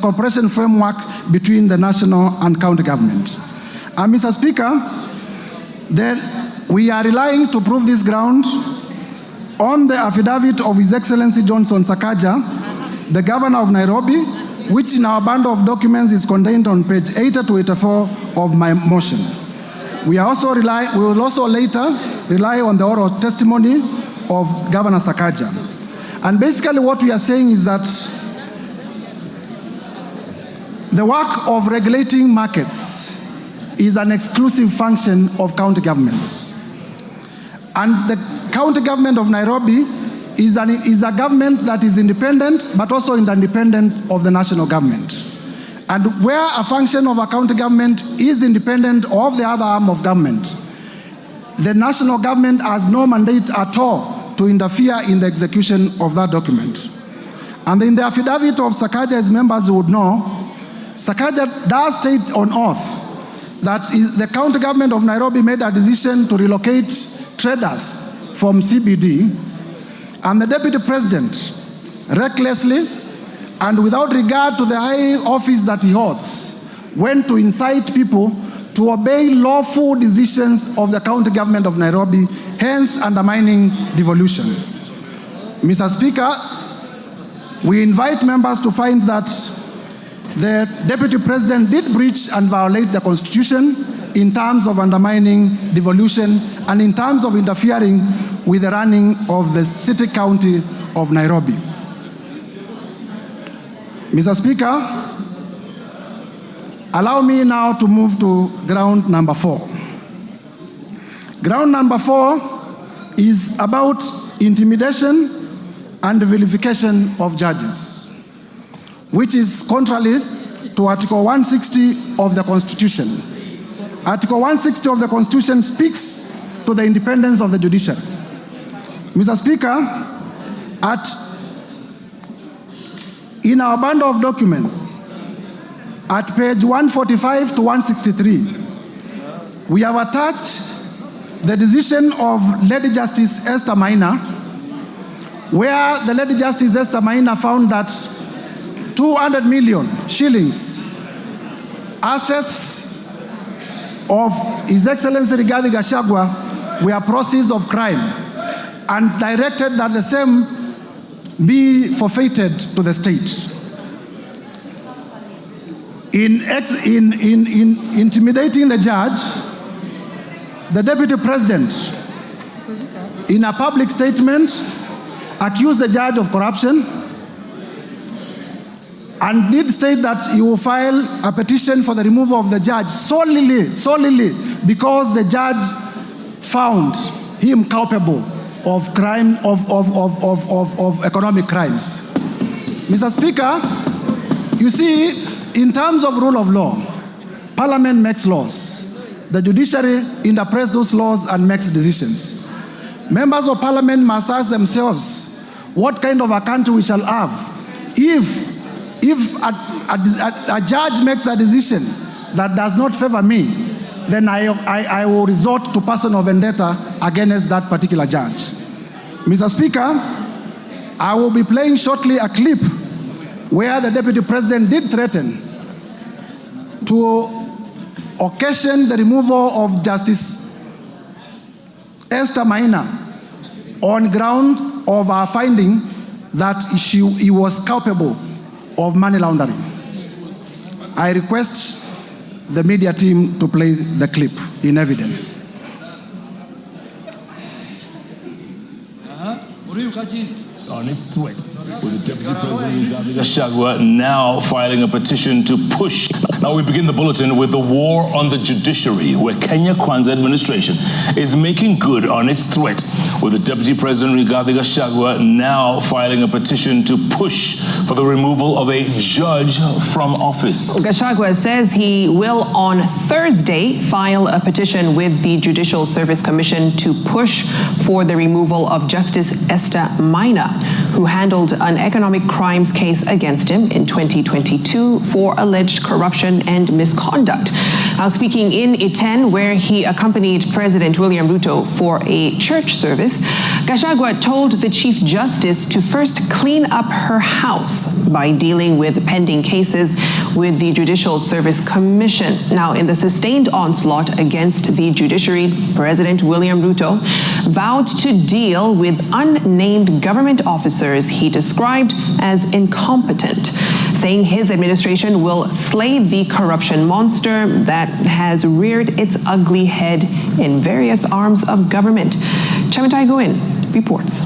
cooperation framework between the national and county government. Mr. Speaker, we are relying to prove this ground on the affidavit of His Excellency Johnson Sakaja, the Governor of Nairobi, which in our bundle of documents is contained on page 80 to 84 of my motion. We will also later rely on the oral testimony of Governor Sakaja. And basically what we are saying is that the work of regulating markets is an exclusive function of county governments. And the county government of Nairobi is a government that is independent, but also independent of the national government. And where a function of a county government is independent of the other arm of government, the national government has no mandate at all to interfere in the execution of that document. And in the affidavit of Sakaja, as members would know, Sakaja does state on oath that the county government of Nairobi made a decision to relocate traders from CBD, and the deputy president recklessly and without regard to the high office that he holds went to incite people to obey lawful decisions of the county government of Nairobi, hence undermining devolution. Mr. Speaker, we invite members to find that the deputy president did breach and violate the constitution in terms of undermining devolution and in terms of interfering with the running of the city county of Nairobi. Mr. Speaker, allow me now to move to ground number 4. Ground number 4 is about intimidation and vilification of judges, which is contrary to Article 160 of the Constitution. Article 160 of the Constitution speaks to the independence of the judiciary. Mr. Speaker, in our bundle of documents, at page 145 to 163, we have attached the decision of Lady Justice Esther Maina, where the Lady Justice Esther Maina found that 200 million shillings assets of His Excellency Rigathi Gachagua were proceeds of crime, and directed that the same be forfeited to the state. In intimidating the judge, the deputy president, in a public statement, accused the judge of corruption and did state that he will file a petition for the removal of the judge solely because the judge found him culpable of crime, of economic crimes. Mr. Speaker, you see, in terms of rule of law, Parliament makes laws. The judiciary interprets those laws and makes decisions. Members of Parliament must ask themselves what kind of a country we shall have if a judge makes a decision that does not favor me, then I will resort to personal vendetta against that particular judge. Mr. Speaker, I will be playing shortly a clip where the deputy president did threaten to occasion the removal of Justice Esther Maina on ground of our finding that he was culpable of money laundering. I request the media team to play the clip in evidence. On its threat, with the Deputy President Gachagua now filing a petition to push. Now we begin the bulletin with the war on the judiciary, where Kenya Kwanza administration is making good on its threat, with the Deputy President Gachagua now filing a petition to push for the removal of a judge from office. Gachagua says he will on Thursday file a petition with the Judicial Service Commission to push for the removal of Justice Esther Maina, who handled an economic crimes case against him in 2022 for alleged corruption and misconduct. Speaking in Iten, where he accompanied President William Ruto for a church service, Gachagua told the Chief Justice to first clean up her house by dealing with pending cases with the Judicial Service Commission. Now, in the sustained onslaught against the judiciary, President William Ruto vowed to deal with unnamed government officers he described as incompetent, saying his administration will slay the corruption monster that has reared its ugly head in various arms of government. Chamitai Goin reports.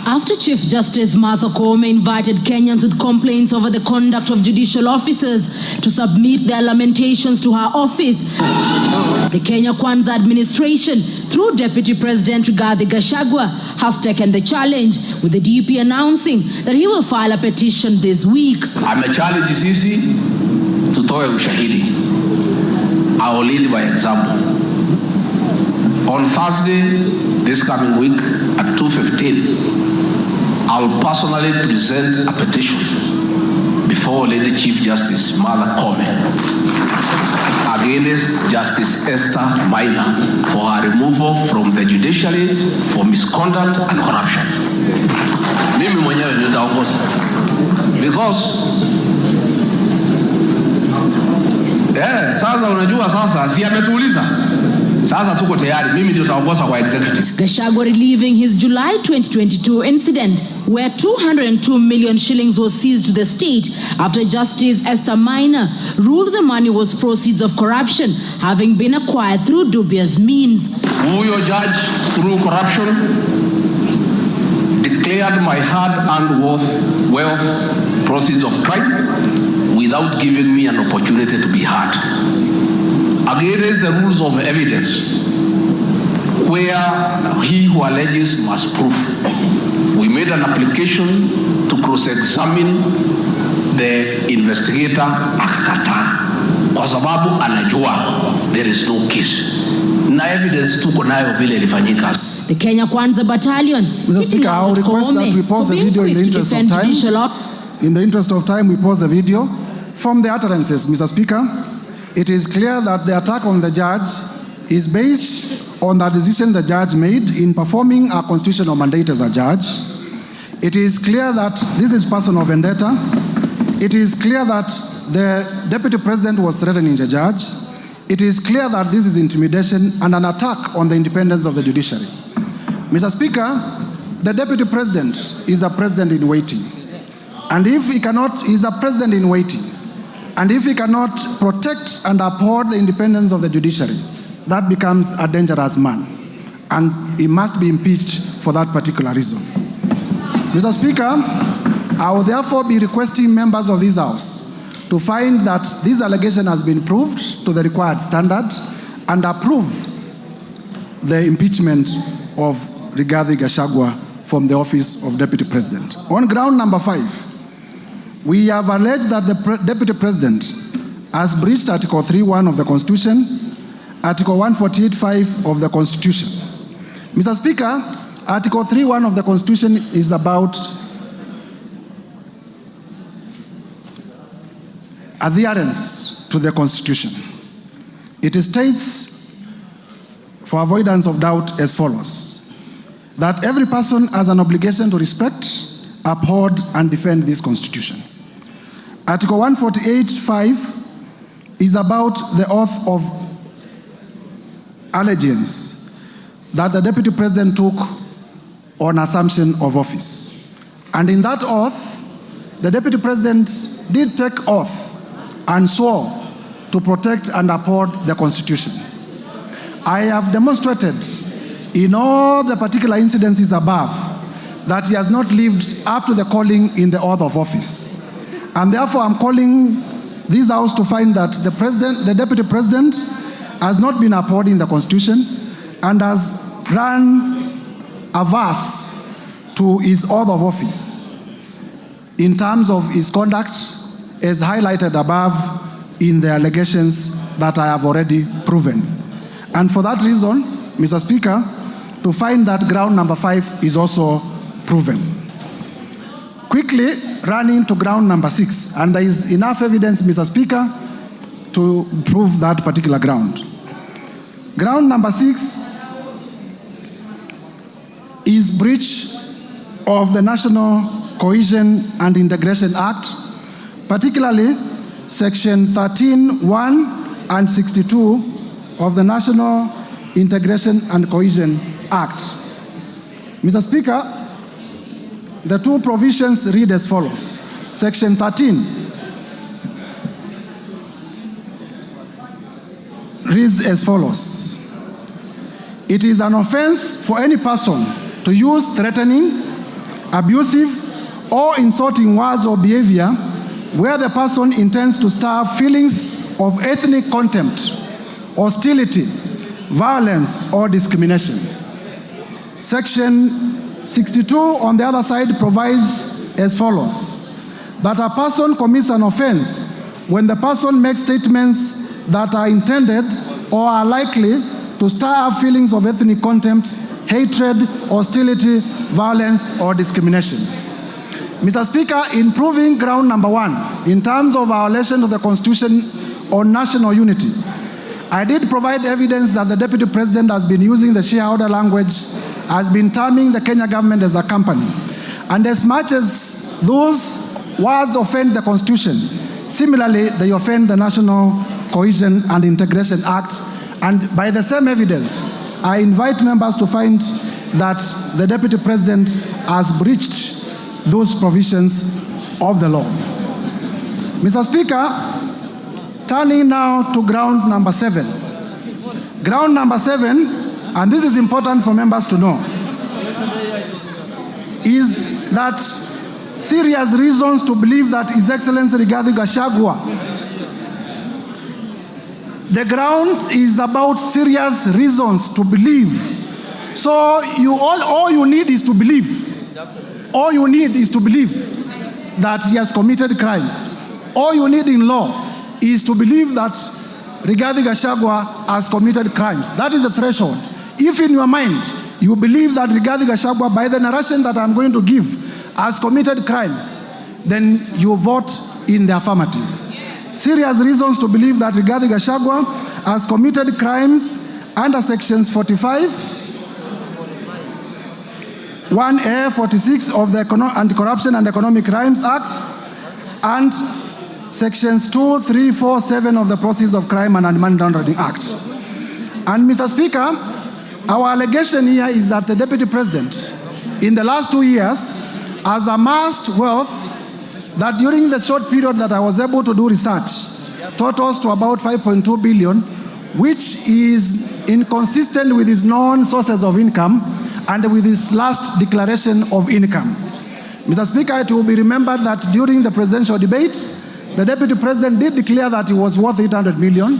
After Chief Justice Martha Koome invited Kenyans with complaints over the conduct of judicial officers to submit their lamentations to her office, the Kenya Kwanza administration, through Deputy President Rigathi Gachagua, has taken the challenge, with the DP announcing that he will file a petition this week. Amechallenge sisi tutoe ushahidi. I will lead by example. On Thursday, this coming week at 2:15, I will personally present a petition before Lady Chief Justice Martha Koome against Justice Esther Maina for her removal from the judiciary for misconduct and corruption. Mimi mwenyewe nitaongoza because sasa unajua sasa si ametuuliza. Sasa tuko tayari, mimi ndio nitaongoza kwa executive. Gachagua reliving his July 2022 incident where 202 million shillings was seized to the state after Justice Esther Maina ruled the money was proceeds of corruption having been acquired through dubious means. Huyo judge through corruption declared my hard-earned wealth proceeds of crime without giving me an opportunity to be heard. Against the rules of evidence, where he who alleges must prove. We made an application to cross-examine the investigator, akakataa kwa sababu anajua there is no case. Na evidence tuko nayo vile ilifanyika. The Kenya Kwanza Battalion. Mr. Speaker, I would request that we pause the video in the interest of time. In the interest of time, we pause the video. From the utterances, Mr. Speaker, it is clear that the attack on the judge is based on the decision the judge made in performing a constitutional mandate as a judge. It is clear that this is personal vendetta. It is clear that the Deputy President was threatening the judge. It is clear that this is intimidation and an attack on the independence of the judiciary. Mr. Speaker, the Deputy President is a president in waiting. And if he cannot, he's a president in waiting. And if he cannot protect and uphold the independence of the judiciary, that becomes a dangerous man. And he must be impeached for that particular reason. Mr. Speaker, I will therefore be requesting members of this House to find that this allegation has been proved to the required standard and approve the impeachment of Rigathi Gachagua from the office of Deputy President. On ground number 5, we have alleged that the Deputy President has breached Article 3(1) of the Constitution, Article 148(5) of the Constitution. Mr. Speaker, Article 3(1) of the Constitution is about adherence to the Constitution. It states, for avoidance of doubt, as follows: that every person has an obligation to respect, uphold, and defend this Constitution. Article 148(5) is about the oath of allegiance that the Deputy President took on assumption of office. And in that oath, the Deputy President did take oath and swore to protect and uphold the Constitution. I have demonstrated in all the particular incidences above that he has not lived up to the calling in the oath of office. And therefore, I'm calling this House to find that the Deputy President has not been upholding the Constitution and has run averse to his oath of office in terms of his conduct as highlighted above in the allegations that I have already proven. And for that reason, Mr. Speaker, to find that ground number 5 is also proven. Quickly running to ground number 6, and there is enough evidence, Mr. Speaker, to prove that particular ground. Ground number 6 is breach of the National Cohesion and Integration Act, particularly Section 13(1) and 62 of the National Integration and Cohesion Act. Mr. Speaker, the two provisions read as follows. Section 13 reads as follows. It is an offense for any person to use threatening, abusive, or insulting words or behavior where the person intends to stir feelings of ethnic contempt, hostility, violence, or discrimination. Section 62, on the other side, provides as follows: that a person commits an offense when the person makes statements that are intended or are likely to stir up feelings of ethnic contempt, hatred, hostility, violence, or discrimination. Mr. Speaker, in proving ground number 1, in terms of violation of the Constitution on national unity, I did provide evidence that the Deputy President has been using the shareholder language, has been terming the Kenya government as a company. And as much as those words offend the Constitution, similarly, they offend the National Cohesion and Integration Act. And by the same evidence, I invite members to find that the Deputy President has breached those provisions of the law. Mr. Speaker, turning now to ground number 7. Ground number 7, and this is important for members to know, is that serious reasons to believe that His Excellency Rigathi Gachagua, the ground is about serious reasons to believe. So all you need is to believe. All you need is to believe that he has committed crimes. All you need in law is to believe that Rigathi Gachagua has committed crimes. That is the threshold. If in your mind you believe that Rigathi Gachagua, by the narration that I'm going to give, has committed crimes, then you vote in the affirmative. Serious reasons to believe that Rigathi Gachagua has committed crimes under sections 45, 1A, 46 of the Anti-Corruption and Economic Crimes Act, and sections 2, 3, 4, 7 of the Proceeds of Crime and Money Laundering Act. And Mr. Speaker, our allegation here is that the Deputy President, in the last 2 years, has amassed wealth that during the short period that I was able to do research, totals to about 5.2 billion, which is inconsistent with his known sources of income and with his last declaration of income. Mr. Speaker, it will be remembered that during the presidential debate, the Deputy President did declare that he was worth 800 million.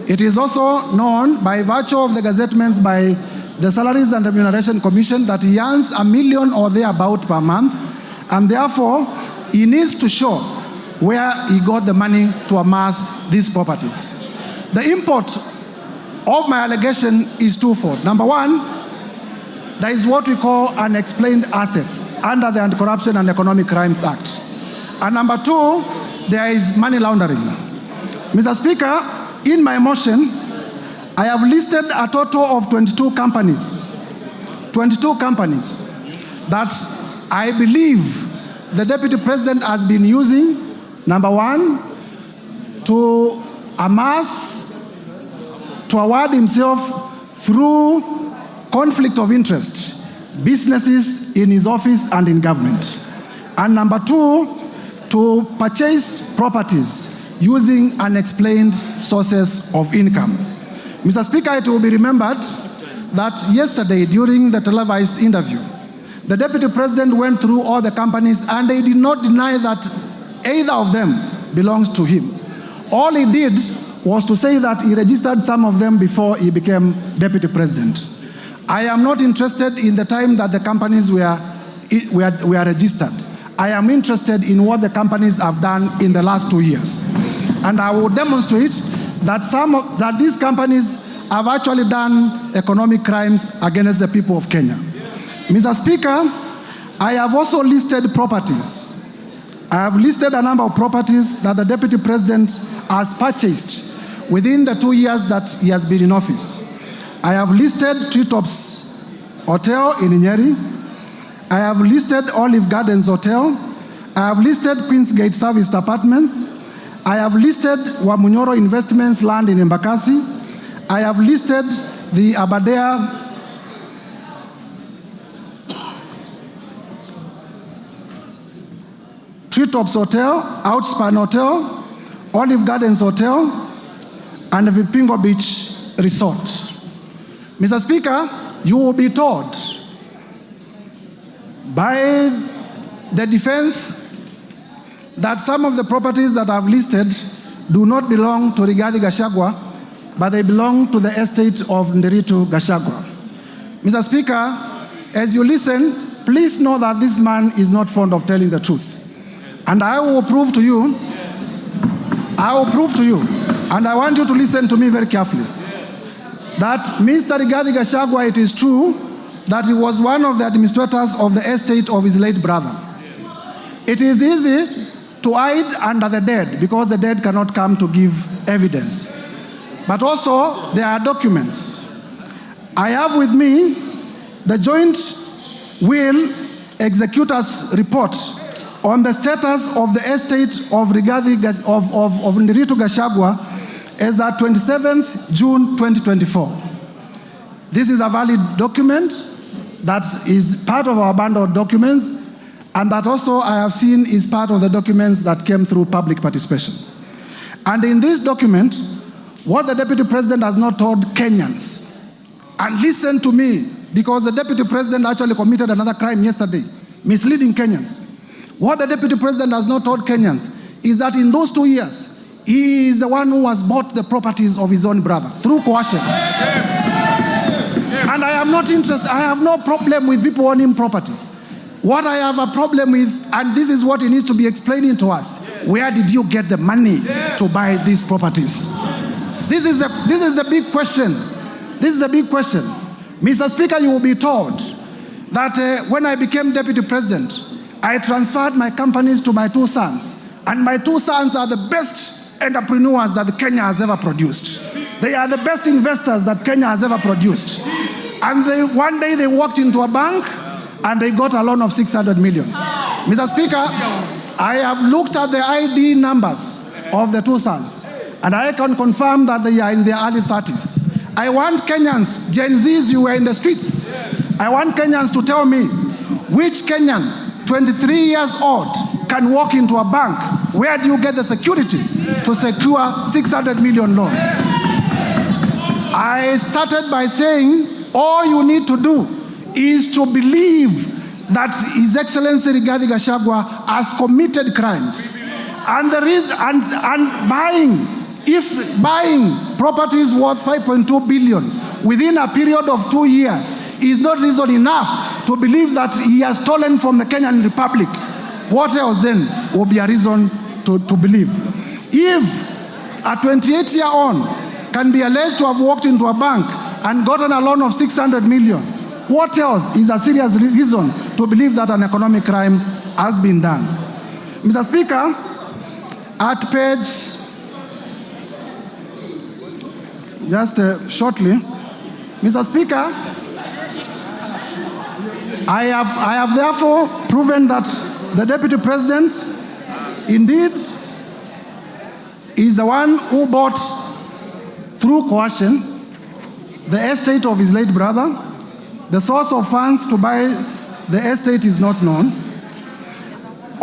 It is also known by virtue of the gazettements by the Salaries and Remuneration Commission that he earns $1 million or thereabout per month, and therefore he needs to show where he got the money to amass these properties. The import of my allegation is twofold. Number one, there is what we call unexplained assets under the Anti-Corruption and Economic Crimes Act. And number two, there is money laundering. Mr. Speaker, in my motion, I have listed a total of 22 companies that I believe the Deputy President has been using, number one, to amass, to award himself through conflict of interest, businesses in his office and in government. And number two, to purchase properties using unexplained sources of income. Mr. Speaker, it will be remembered that yesterday during the televised interview, the Deputy President went through all the companies and they did not deny that either of them belongs to him. All he did was to say that he registered some of them before he became Deputy President. I am not interested in the time that the companies were registered. I am interested in what the companies have done in the last 2 years. And I will demonstrate that that these companies have actually done economic crimes against the people of Kenya. Mr. Speaker, I have also listed properties I have listed a number of properties that the Deputy President has purchased within the 2 years that he has been in office. I have listed Treetops Hotel in Nyeri. I have listed Olive Gardens Hotel. I have listed Queensgate Serviced Apartments. I have listed Wamunyoro Investments land in Embakasi. I have listed the Aberdare Treetops Hotel, Outspan Hotel, Olive Gardens Hotel, and the Vipingo Beach Resort. Mr. Speaker, you will be told by the defense that some of the properties that I've listed do not belong to Rigathi Gachagua, but they belong to the estate of Nderitu Gachagua. Mr. Speaker, as you listen, please know that this man is not fond of telling the truth. And I will prove to you, and I want you to listen to me very carefully, that Mr. Rigathi Gachagua, it is true that he was one of the administrators of the estate of his late brother. It is easy to hide under the dead because the dead cannot come to give evidence. But also, there are documents. I have with me the joint will executors report on the status of the estate of Nderitu Gachagua as at 27th June 2024. This is a valid document that is part of our bundle of documents, and that also I have seen is part of the documents that came through public participation. And in this document, what the Deputy President has not told Kenyans, and listen to me, because the Deputy President actually committed another crime yesterday, misleading Kenyans. What the Deputy President has not told Kenyans is that in those 2 years, he is the one who has bought the properties of his own brother through coercion. And I am not interested, I have no problem with people owning property. What I have a problem with, and this is what he needs to be explaining to us, where did you get the money to buy these properties? This is the big question. This is a big question. Mr. Speaker, you will be told that when I became Deputy President, I transferred my companies to my 2 sons. And my 2 sons are the best entrepreneurs that Kenya has ever produced. They are the best investors that Kenya has ever produced. And one day they walked into a bank and they got a loan of 600 million. Mr. Speaker, I have looked at the ID numbers of the 2 sons, and I can confirm that they are in their early 30s. I want Kenyans, Gen Zs, you were in the streets. I want Kenyans to tell me which Kenyan, 23 years old, can walk into a bank. Where do you get the security to secure 600 million loan? I started by saying all you need to do is to believe that His Excellency Rigathi Gachagua has committed crimes. And buying properties worth 5.2 billion within a period of 2 years is not reason enough to believe that he has stolen from the Kenyan Republic. What else then will be a reason to believe? If a 28-year-old can be alleged to have walked into a bank and gotten a loan of 600 million, what else is a serious reason to believe that an economic crime has been done? Mr. Speaker, at page, shortly, Mr. Speaker, I have therefore proven that the Deputy President indeed is the one who bought through coercion the estate of his late brother. The source of funds to buy the estate is not known.